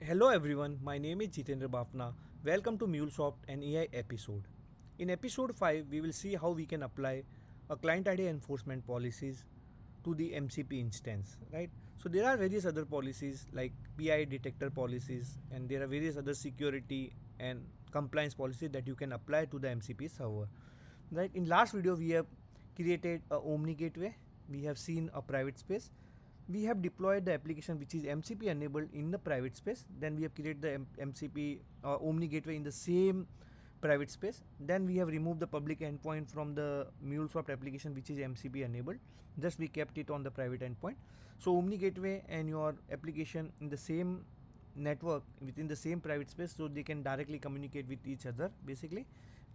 Hello everyone, my name is Jitendra Bafna. Welcome to MuleSoft and AI episode. In episode 5, we will see how we can apply a client ID enforcement policies to the MCP instance, right? So there are various other policies like PII detector policies, and there are various other security and compliance policies that you can apply to the MCP server. Right? In last video we have created a Omni gateway, we have seen a private space, we have deployed the application which is MCP enabled in the private space, then we have created the MCP Omni gateway in the same private space, then we have removed the public endpoint from the MuleSoft application which is MCP enabled, just we kept it on the private endpoint. So Omni gateway and your application in the same network within the same private space, so they can directly communicate with each other basically,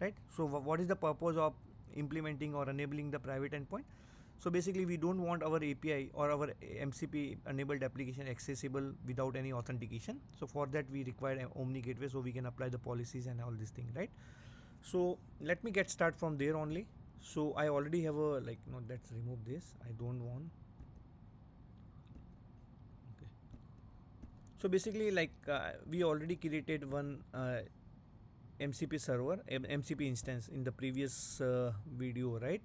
right? So what is the purpose of implementing or enabling the private endpoint? So basically we don't want our API or our MCP enabled application accessible without any authentication. So for that we require an Omni gateway, so we can apply the policies and all this thing, right? So let me get start from there only. So I already have a no, let's remove this, I don't want. Okay. So basically we already created one MCP server, MCP instance in the previous video, right?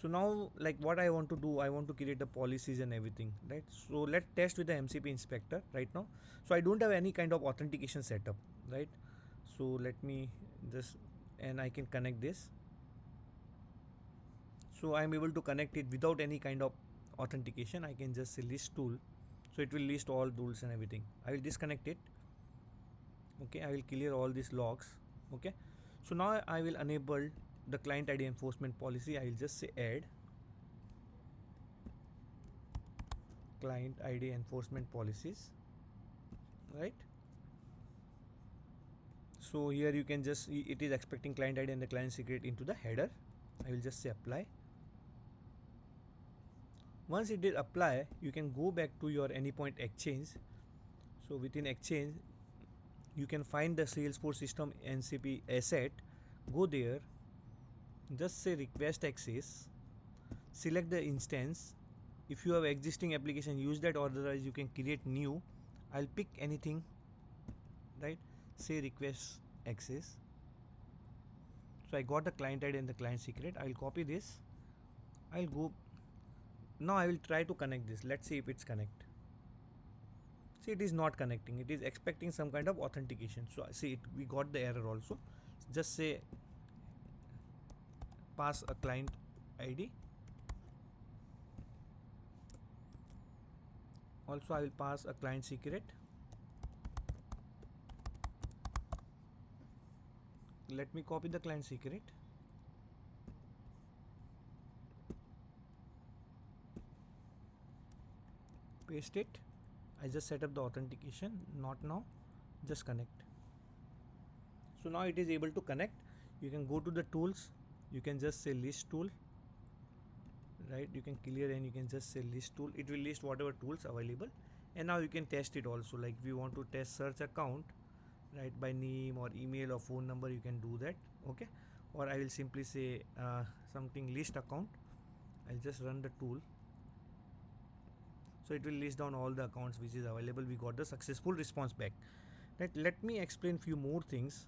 So now what I want to do, I want to create the policies and everything, right? So let's test with the MCP inspector right now. So I don't have any kind of authentication setup, right? So let me just, and I can connect this. So I'm able to connect it without any kind of authentication. I can just say list tool, so it will list all tools and everything. I will disconnect it. Okay, I will clear all these logs. Okay, so now I will enable the client ID enforcement policy. I will just say add client ID enforcement policies, right? So here you can just, it is expecting client ID and the client secret into the header. I will just say apply. Once it did apply, you can go back to your AnyPoint Exchange. So within Exchange, you can find the Salesforce system MCP asset. Go there, just say request access, select the instance. If you have existing application, use that, otherwise you can create new. I'll pick anything, right? Say request access. So I got the client ID and the client secret. I'll copy this. I'll go. Now I will try to connect this. Let's see if it's connect. See, it is not connecting. It is expecting some kind of authentication. So see, we got the error also. Just say pass a client ID. Also, I will pass a client secret. Let me copy the client secret. Paste it. I just set up the authentication. Not now. Just connect. So now it is able to connect. You can go to the tools. You can just say list tool. Right, you can clear and you can just say list tool. It will list whatever tools available, and now you can test it also. Like if you want to test search account, right, by name or email or phone number, you can do that. Okay, or I will simply say something list account. I'll just run the tool, so it will list down all the accounts which is available. We got the successful response back. Right, let me explain few more things.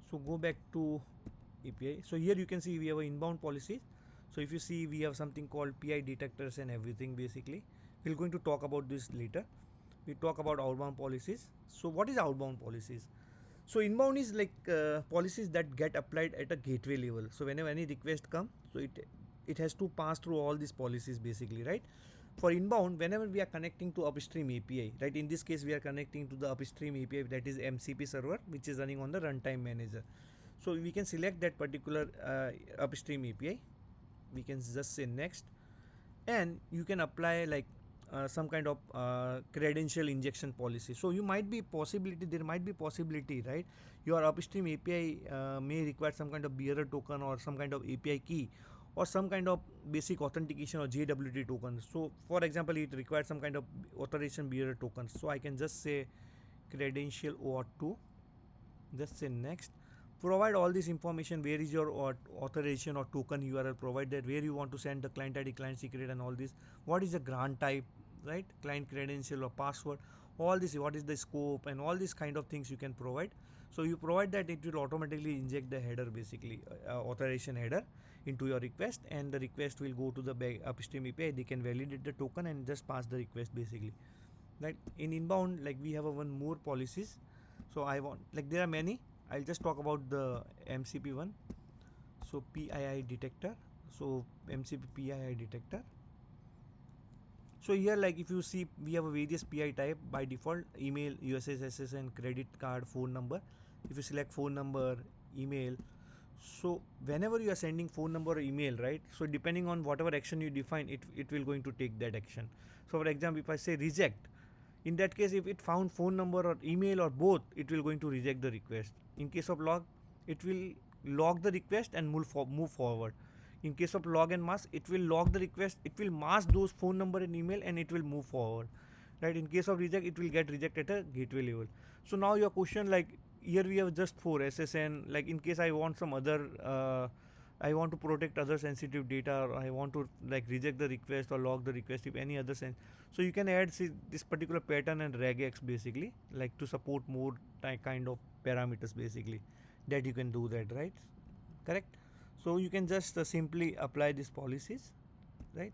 So go back to API. So here you can see we have an inbound policy. So if you see, we have something called PI detectors and everything basically. We're going to talk about this later. We talk about outbound policies. So what is outbound policies? So inbound is policies that get applied at a gateway level. So whenever any request comes, so it has to pass through all these policies basically, right? For inbound, whenever we are connecting to upstream API, right? In this case, we are connecting to the upstream API, that is MCP server, which is running on the runtime manager. So we can select that particular upstream API. We can just say next, and you can apply some kind of credential injection policy. So you might be possibility, there might be possibility, right? Your upstream API may require some kind of bearer token or some kind of API key or some kind of basic authentication or JWT token. So for example, it requires some kind of authorization bearer token. So I can just say credential OAuth2, just say next. Provide all this information. Where is your authorization or token URL? Provide that. Where you want to send the client ID, client secret, and all this. What is the grant type, right? Client credential or password. all this, what is the scope and all these kind of things you can provide. So you provide that, it will automatically inject the header basically, authorization header into your request, and the request will go to the upstream API. They can validate the token and just pass the request basically. Right, in inbound, like we have a one more policies. So I want, like there are many, I'll just talk about the MCP one. So PII detector. So MCP PII detector. So here, like if you see, we have a various PI type by default: email, USSSN, credit card, phone number. If you select phone number, email, so whenever you are sending phone number or email, right? So depending on whatever action you define, it will going to take that action. So for example, if I say reject, in that case, if it found phone number or email or both, it will going to reject the request. In case of log, it will log the request and move forward. In case of log and mask, it will log the request, it will mask those phone number and email, and it will move forward. Right? In case of reject, it will get rejected at a gateway level. So now your question, like here we have just 4 SSN. Like in case I want some other I want to protect other sensitive data, or I want to like reject the request or log the request if any other sense. So you can add this particular pattern and regex basically, like to support more kind of parameters basically, that you can do that, right? Correct. So you can just simply apply these policies, right?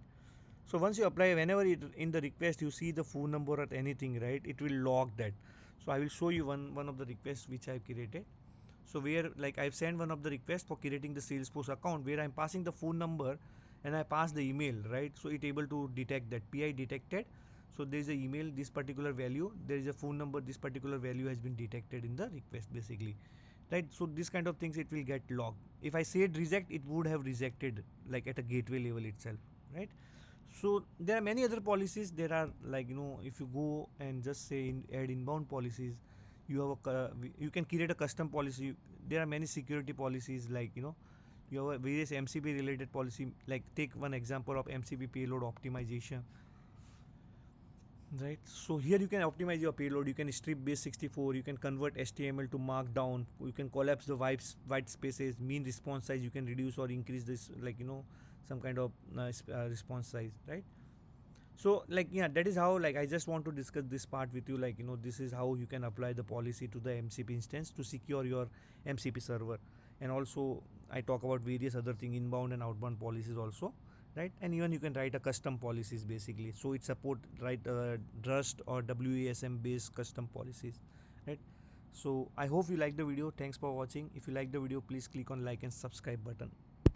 So once you apply, whenever in the request you see the phone number or anything, right, it will log that. So I will show you one of the requests which I've created. So where like I've sent one of the requests for creating the Salesforce account, where I'm passing the phone number and I pass the email, right? So it able to detect that PI detected. So there is a email, this particular value, there is a phone number, this particular value has been detected in the request basically, right? So this kind of things it will get logged. If I said reject, it would have rejected like at a gateway level itself, right? So there are many other policies. There are like, if you go and just say add inbound policies, you have you can create a custom policy. There are many security policies, like you have a various MCP related policy. Like take one example of MCP payload optimization. Right, so here you can optimize your payload. You can strip base64, you can convert HTML to markdown, you can collapse the white spaces, mean response size, you can reduce or increase this, like some kind of response size, right? So like, yeah, that is how, like I just want to discuss this part with you, like this is how you can apply the policy to the MCP instance to secure your MCP server. And also I talk about various other thing, inbound and outbound policies also, right? And even you can write a custom policies basically, so it support, right, Rust or WASM based custom policies, right? So I hope you like the video. Thanks for watching. If you like the video, please click on like and subscribe button.